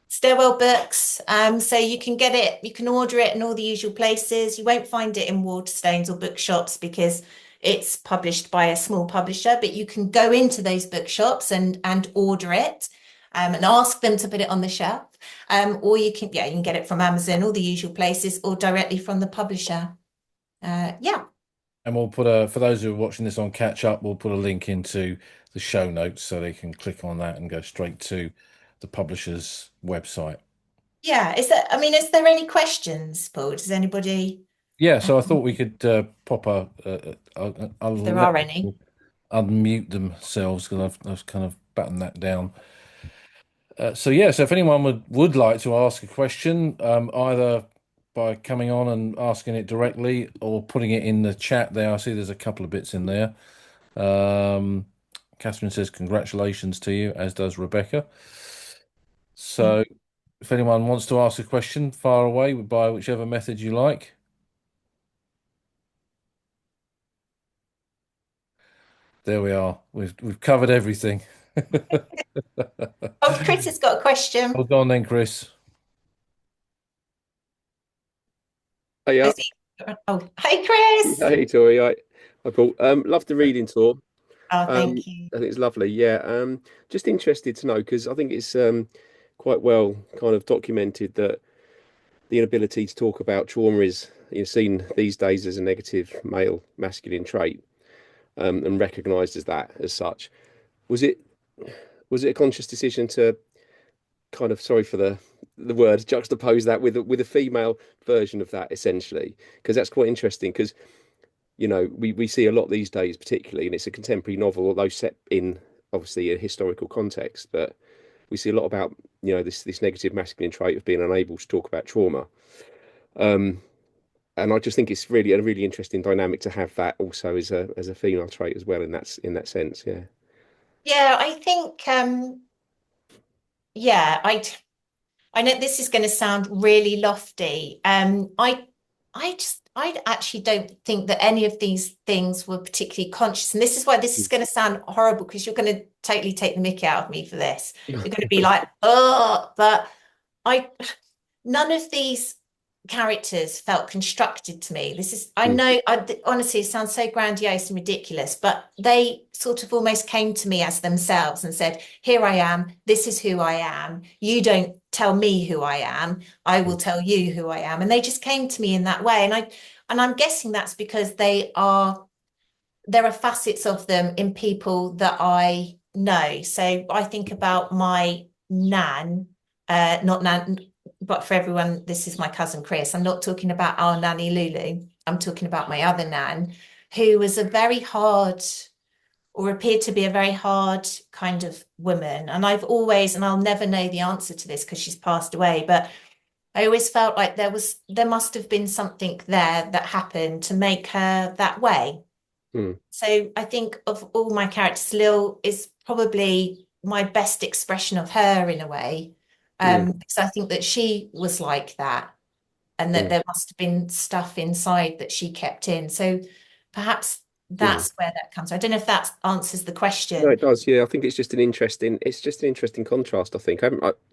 Stairwell Books. So you can get it, you can order it in all the usual places. You won't find it in Waterstones or bookshops because it's published by a small publisher, but you can go into those bookshops and order it and ask them to put it on the shelf. Or you can get it from Amazon, all the usual places, or directly from the publisher. Yeah. And we'll put for those who are watching this on catch up, we'll put a link into the show notes so they can click on that and go straight to the publisher's website. Yeah. Is there any questions, Paul? Does anybody, Yeah, uh, so I thought we could pop I'll if there let are any? people unmute themselves because I've kind of battened that down. So yeah, so if anyone would like to ask a question, either by coming on and asking it directly or putting it in the chat there, I see there's a couple of bits in there. Um, Catherine says congratulations to you, as does Rebecca. So if anyone wants to ask a question, far away by whichever method you like. There we are. We've covered everything. Oh, Chris has got a question. Hold on then, Chris. Hey, Is he? Oh, hey, Chris. hey, Tori. I brought love the reading tour. Oh, thank you. I think it's lovely. Yeah. Just interested to know because I think it's quite well kind of documented that the inability to talk about trauma is seen these days as a negative male masculine trait, and recognised as that as such. Was it was it a conscious decision to kind of, sorry for the word, juxtapose that with with a female version of that essentially? Because that's quite interesting because we see a lot these days, particularly, and it's a contemporary novel, although set in obviously a historical context. But we see a lot about this negative masculine trait of being unable to talk about trauma. Um, and I just think it's really a really interesting dynamic to have that also as a female trait as well in that sense. Yeah. Yeah, I think yeah, I know this is going to sound really lofty. I actually don't think that any of these things were particularly conscious. And this is why this is going to sound horrible because you're going to totally take the mickey out of me for this. You're going to be like, oh, but I none of these characters felt constructed to me. I Mm, know, honestly, it sounds so grandiose and ridiculous, but they sort of almost came to me as themselves and said, here I am, this is who I am. You don't tell me who I am, I will mm, tell you who I am. And they just came to me in that way. And I'm guessing that's because there are facets of them in people that I know. So I think about my nan, not nan, but for everyone, this is my cousin Chris. I'm not talking about our nanny Lulu. I'm talking about my other nan, who was a very hard, or appeared to be a very hard kind of woman. And and I'll never know the answer to this because she's passed away, but I always felt like there must have been something there that happened to make her that way. mm, So I think of all my characters, Lil is probably my best expression of her in a way. mm, Because I think that she was like that and that mm, there must have been stuff inside that she kept in. So perhaps Mm. that's where that comes. I don't know if that answers the No, question. it does. Yeah, I think it's just an interesting contrast. I think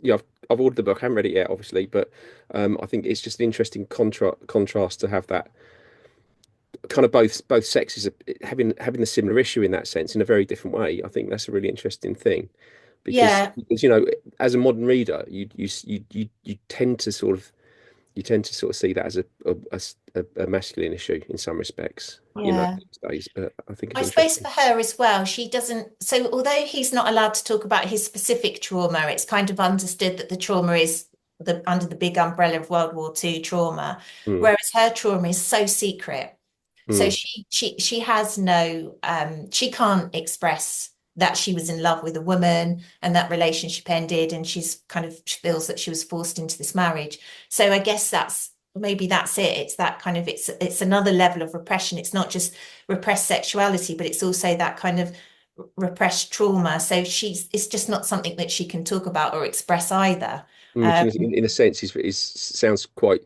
yeah, I've ordered the book. I haven't read it yet, obviously, but I think it's just an interesting contrast to have that kind of both sexes are having a similar issue in that sense in a very different way. I think that's a really interesting thing Yeah, because you know, as a modern reader, you tend to sort of see that as a masculine issue in some respects, you know, yeah. these days. But I think it's I suppose interesting. for her as well, she doesn't. So, although he's not allowed to talk about his specific trauma, it's kind of understood that the trauma is under the big umbrella of World War II trauma, Mm, whereas her trauma is so secret. So mm, she has no she can't express that she was in love with a woman and that relationship ended and she feels that she was forced into this marriage. So I guess that's it. It's that kind of it's another level of repression. It's not just repressed sexuality, but it's also that kind of repressed trauma. So it's just not something that she can talk about or express either. which Um, in a sense is sounds quite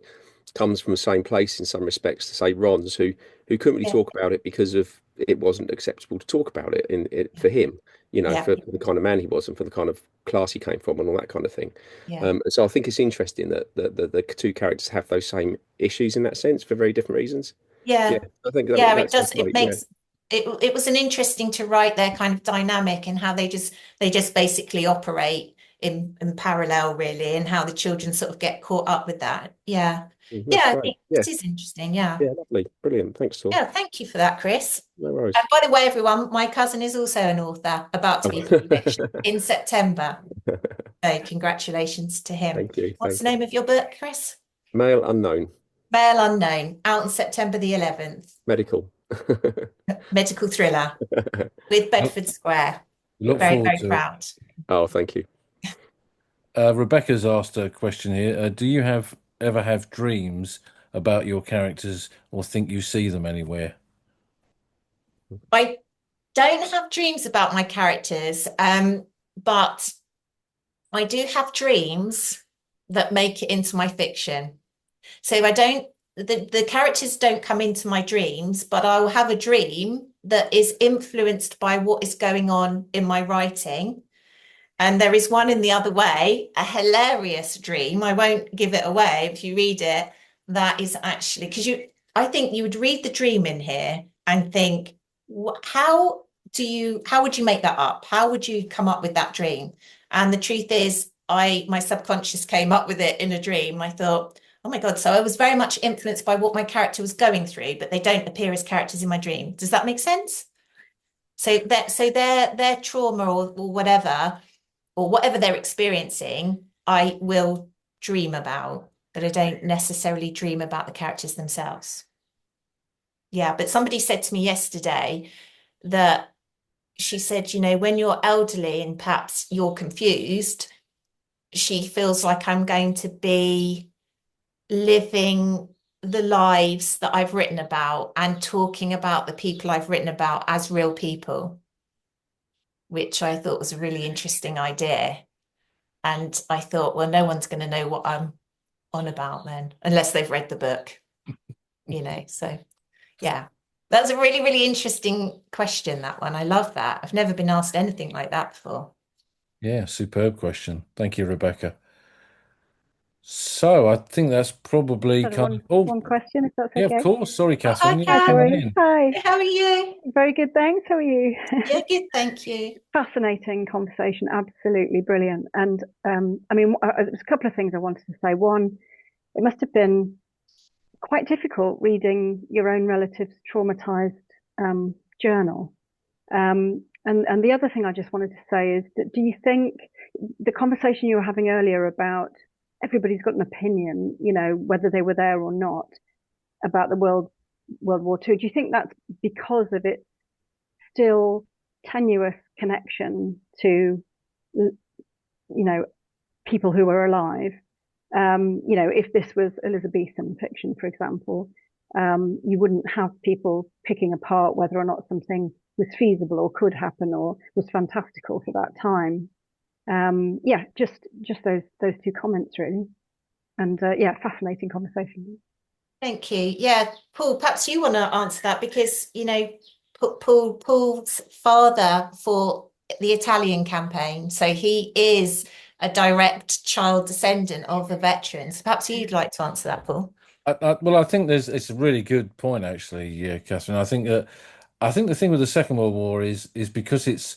comes from the same place in some respects to say Ron's who couldn't really yeah, talk about it because of it wasn't acceptable to talk about it in it for him, you know, yeah, for the kind of man he was and for the kind of class he came from and all that kind of thing. yeah. And so I think it's interesting that the two characters have those same issues in that sense for very different reasons. Yeah, Yeah. I think Yeah, it that sounds does. It great. Yeah. makes it was an interesting to write their kind of dynamic and how they just basically operate in parallel really and how the children sort of get caught up with that. Yeah. Yeah, That's I great. think Yeah, it is interesting. Yeah. yeah, lovely, brilliant. Thanks, Tor. Yeah, thank you for that, Chris. No worries. And by the way, everyone, my cousin is also an author about to be published in September. So congratulations to him. Thank you, What's the thank you. name of your book, Chris? Male unknown, Male Unknown, out on September the 11th. medical. Medical thriller with Look, Bedford Square. look Very, forward very to it. proud. Oh, thank you. Rebecca's asked a question here. Do you ever have dreams about your characters or think you see them anywhere? I don't have dreams about my characters, but I do have dreams that make it into my fiction. So I don't, the characters don't come into my dreams, but I'll have a dream that is influenced by what is going on in my writing. And there is one in the other way, a hilarious dream. I won't give it away if you read it. That is actually because I think you would read the dream in here and think, how how would you make that up? How would you come up with that dream? And the truth is, my subconscious came up with it in a dream. I thought, oh my God. So I was very much influenced by what my character was going through, but they don't appear as characters in my dream. Does that make sense? So their trauma or whatever they're experiencing, I will dream about, but I don't necessarily dream about the characters themselves. Yeah, but somebody said to me yesterday that she said, when you're elderly and perhaps you're confused, she feels like I'm going to be living the lives that I've written about and talking about the people I've written about as real people, which I thought was a really interesting idea. And I thought, well, no one's going to know what I'm on about then, unless they've read the book. So yeah, that's a really, really interesting question, that one. I love that. I've never been asked anything like that before. Yeah, superb question. Thank you, Rebecca. So I think that's probably Another kind of, one, oh, one question, if that's yeah, of okay. course. Sorry, Oh, hi, Catherine. Yeah, Hi, come on Kat. Tori. in. Hi. Hey, how are you? Very good, thanks. How are you? Yeah, good, thank you. Fascinating conversation, absolutely brilliant. And I mean, there's a couple of things I wanted to say. One, it must have been quite difficult reading your own relative's traumatized journal. And the other thing I just wanted to say is that do you think the conversation you were having earlier about everybody's got an opinion, whether they were there or not, about the World War II. Do you think that's because of its still tenuous connection to, people who were alive? If this was Elizabethan fiction, for example, you wouldn't have people picking apart whether or not something was feasible or could happen or was fantastical for that time. Yeah, just those two comments really, and yeah, fascinating conversation. Thank you. Yeah, Paul, perhaps you want to answer that because, Paul's father for the Italian campaign. So he is a direct child descendant of the veterans. Perhaps you'd like to answer that, Paul. Well, I think it's a really good point, actually, yeah, Catherine. I think the thing with the Second World War is because it's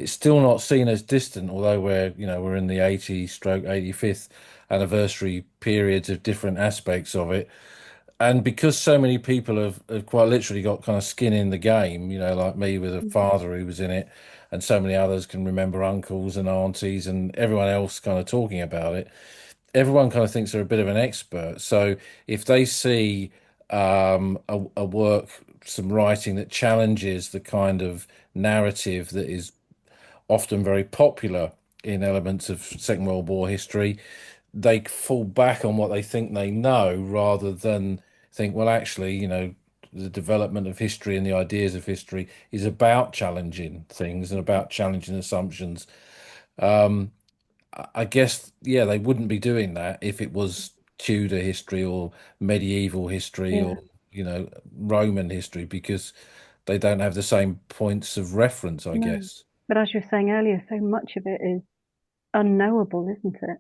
still not seen as distant, although we're in the 80 stroke 85th anniversary periods of different aspects of it. And because so many people have quite literally got kind of skin in the game, like me with a father who was in it, and so many others can remember uncles and aunties and everyone else kind of talking about it, everyone kind of thinks they're a bit of an expert. So if they see a work, some writing that challenges the kind of narrative that is often very popular in elements of Second World War history, they fall back on what they think they know rather than think, well, actually, the development of history and the ideas of history is about challenging things and about challenging assumptions. I guess, yeah, they wouldn't be doing that if it was Tudor history or medieval history Yeah. or, Roman history, because they don't have the same points of reference, I No. guess. But as you were saying earlier, so much of it is unknowable, isn't it?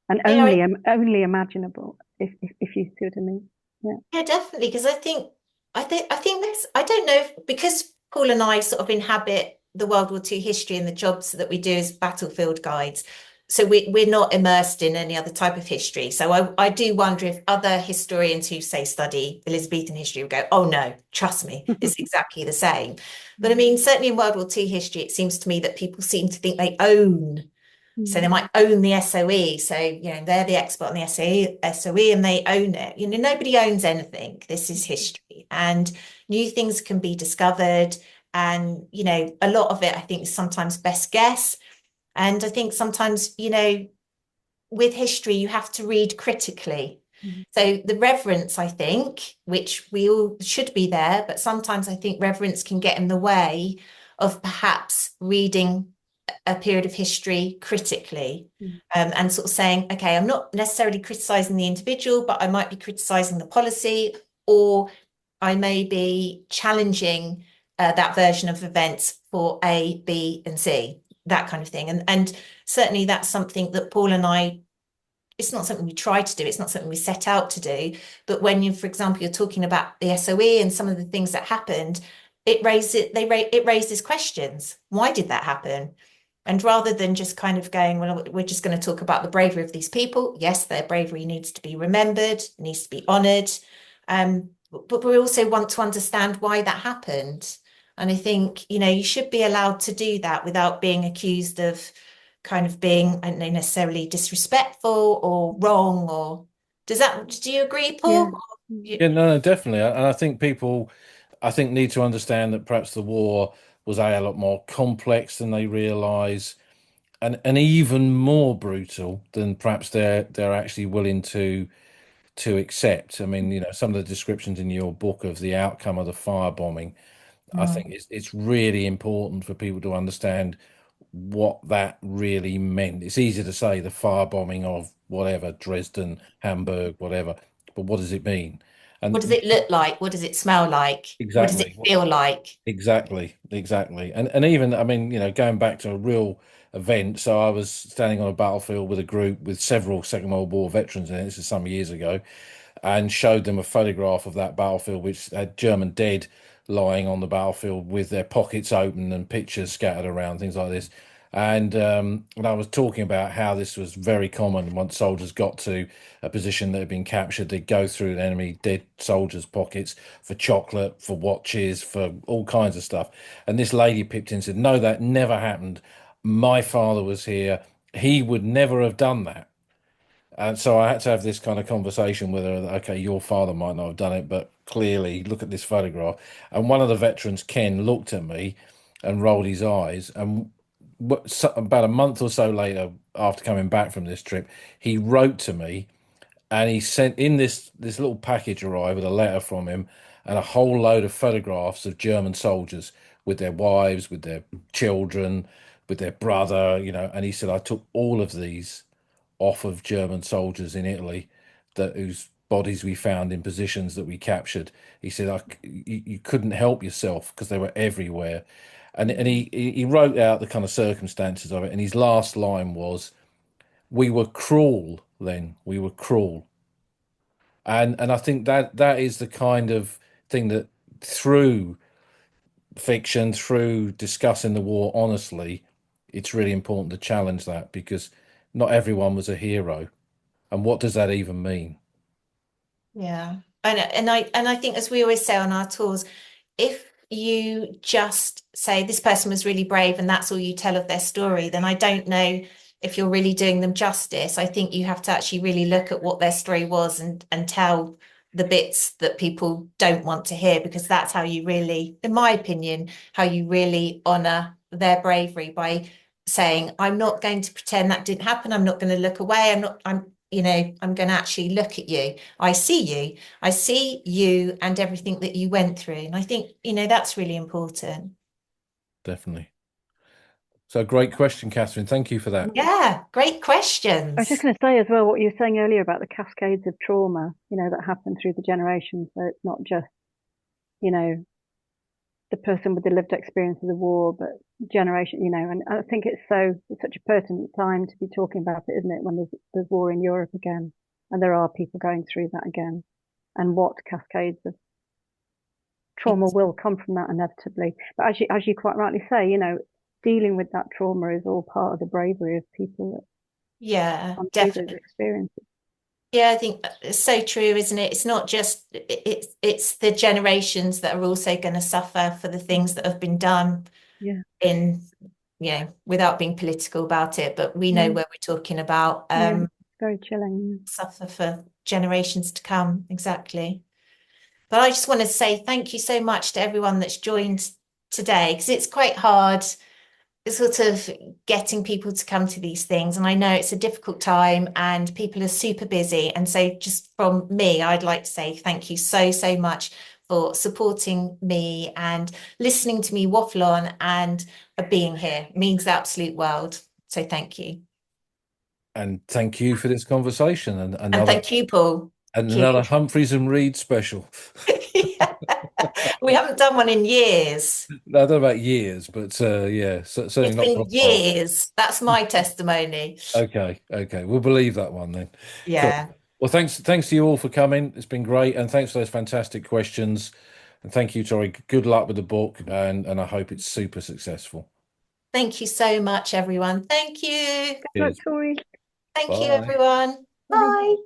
And Yeah, only imaginable, if you see what I mean. Yeah. yeah, definitely. Because I think this, I don't know if, because Paul and I sort of inhabit the World War II history and the jobs that we do as battlefield guides. So we're not immersed in any other type of history. So I do wonder if other historians who say study Elizabethan history will go, oh no, trust me, it's exactly the same. But I mean, certainly in World War II history, it seems to me that people seem to think they own, so they might own the SOE. So, they're the expert on the SOE and they own it. Nobody owns anything. This is history and new things can be discovered. And, a lot of it, I think, is sometimes best guess. And I think sometimes, with history, you have to read critically. So the reverence, I think, which we all should be there, but sometimes I think reverence can get in the way of perhaps reading a period of history critically, and sort of saying, okay, I'm not necessarily criticizing the individual, but I might be criticizing the policy, or I may be challenging that version of events for A, B, and C, that kind of thing. And certainly that's something that Paul and I, it's not something we try to do, it's not something we set out to do. But when you, for example, you're talking about the SOE and some of the things that happened, it raises questions. Why did that happen? And rather than just kind of going, well, we're just going to talk about the bravery of these people. Yes, their bravery needs to be remembered, needs to be honoured. But we also want to understand why that happened. And I think, you should be allowed to do that without being accused of kind of being, I don't know, necessarily disrespectful or wrong. Or do you agree, Yeah. Paul? Yeah, no, definitely. And I think people, need to understand that perhaps the war was a lot more complex than they realize, and even more brutal than perhaps they're actually willing to accept. I mean, some of the descriptions in your book of the outcome of the firebombing, I think it's really important for people to understand what that really meant. It's easy to say the firebombing of whatever, Dresden, Hamburg, whatever, but what does it mean? What does And it look like? What does it smell like? What does it exactly, feel like? exactly. And even, I mean, going back to a real event. So I was standing on a battlefield with a group with several Second World War veterans in it. This is some years ago, and showed them a photograph of that battlefield, which had German dead lying on the battlefield with their pockets open and pictures scattered around, things like this. And I was talking about how this was very common once soldiers got to a position that had been captured. They'd go through an enemy dead soldiers' pockets for chocolate, for watches, for all kinds of stuff. And this lady pipped in and said, no, that never happened. My father was here. He would never have done that. And so I had to have this kind of conversation with her. Okay, your father might not have done it, but clearly, look at this photograph. And one of the veterans, Ken, looked at me and rolled his eyes. And about a month or so later, after coming back from this trip, he wrote to me, and he sent in this little package arrived with a letter from him and a whole load of photographs of German soldiers with their wives, with their children, with their brother, And he said, I took all of these off of German soldiers in Italy that whose bodies we found in positions that we captured. He said, you couldn't help yourself because they were everywhere. And he wrote out the kind of circumstances of it. And his last line was, "We were cruel then. We were cruel." And I think that is the kind of thing that through fiction, through discussing the war honestly, it's really important to challenge that, because not everyone was a hero. And what does that even mean? Yeah. And I think, as we always say on our tours, if you just say this person was really brave and that's all you tell of their story, then I don't know if you're really doing them justice. I think you have to actually really look at what their story was and tell the bits that people don't want to hear, because that's how you really, in my opinion, how you really honor their bravery, by saying, I'm not going to pretend that didn't happen. I'm not going to look away. I'm going to actually look at you. I see you. I see you and everything that you went through. And I think, that's really important. Definitely. So great question, Catherine. Thank you for that. Yeah, great I was just questions. going to say as well what you were saying earlier about the cascades of trauma, that happen through the generations. So it's not just, the person with the lived experience of the war, but generation, and I think it's such a pertinent time to be talking about it, isn't it? When there's war in Europe again, and there are people going through that again, and what cascades of trauma will come from that inevitably. But as you quite rightly say, dealing with that trauma is all part of the bravery of people that Yeah, come through those definitely. experiences. Yeah, I think it's so true, isn't it? It's not just it's the generations that are also going to suffer for the things that have been done Yeah. in, without being political about it, but we know No. where we're talking about, Yeah. Very chilling. suffer for generations to come. Exactly. But I just want to say thank you so much to everyone that's joined today, because it's quite hard sort of getting people to come to these things. And I know it's a difficult time and people are super busy. And so just from me, I'd like to say thank you so, so much for supporting me and listening to me waffle on, and being here. It means the absolute world. So thank you. And thank you for this conversation, and And thank you, Paul. Thank another you. Humphreys and Reed special. Yeah. We haven't done one in years. I don't know about years, but yeah, certainly It's not for a been while. years. That's my testimony. Okay, we'll believe that one then. Cool. Yeah. Well, thanks to you all for coming. It's been great, and thanks for those fantastic questions. And thank you, Tori. Good luck with the book, and I hope it's super successful. Thank you so much, everyone. Thank you. Good luck, Cheers. Tori. Thank you, Bye. everyone. Bye. Bye.